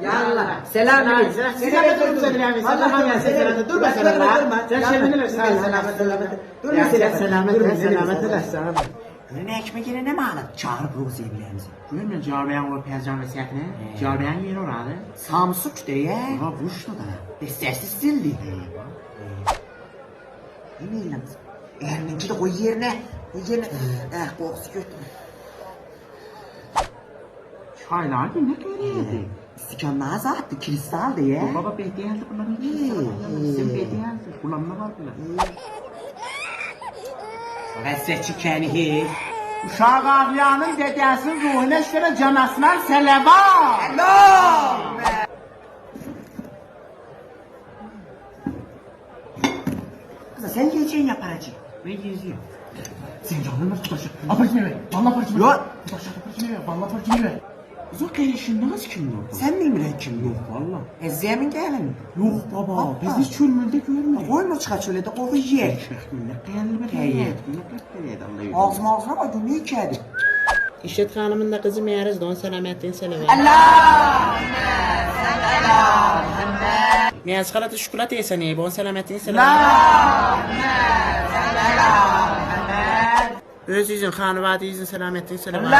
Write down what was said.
Yallah. Selam verin. Selamet olsun Selam. Allah'ım ya selamet. Durma selamet. Sen şermini versin. Selamet. Durma selamet. Önüne ekmek yerine mi alın? Çağırıp Ruzi'ye bilemiz. Görmüyor Cavbeyan o pezcan vesiyetini. Cavbeyan yeri oradı. Samsuk diye. Ha vuruştu da. Sessiz sildi. Yemeyelim. Erminci de koy yerine. Koy yerine. Boğusu götür. Çaylar ne görüyordu? Sükanlığa zaten kristal diye. Baba bedeyendi bunların sen bedeyendi. Kullanma vardılar. Vessetçi kendi. Uşaq ağlayanın dedəsinin ruhuna işlərə canasına sələva. Allah! Kızım sen yiyeceğin yaparacağım. Ben geziyorum. Sen canın nasıl tutaşır? Aparıcını ver. Valla aparıcını ver. Yok. Tutaşır aparıcını ver. Valla aparıcını ver. Uzak gelişin nasıl kim yok? Sen bilmiyorsun kim? Yok valla. Ezzeyemin gelin. Yok baba. Biz hiç çölmülde görmedik. Koyma çıkar şöyle de koku yer. Millet geldi be. Hey. Ağzıma bak ne içerdi. İşet Hanım'ın da kızı Meğeriz don selametin selamı. Allah! Meğeriz kalatı şukulat yesen iyi bon selametin selamı. Öz yüzün hanıvadı yüzün selametin selamı.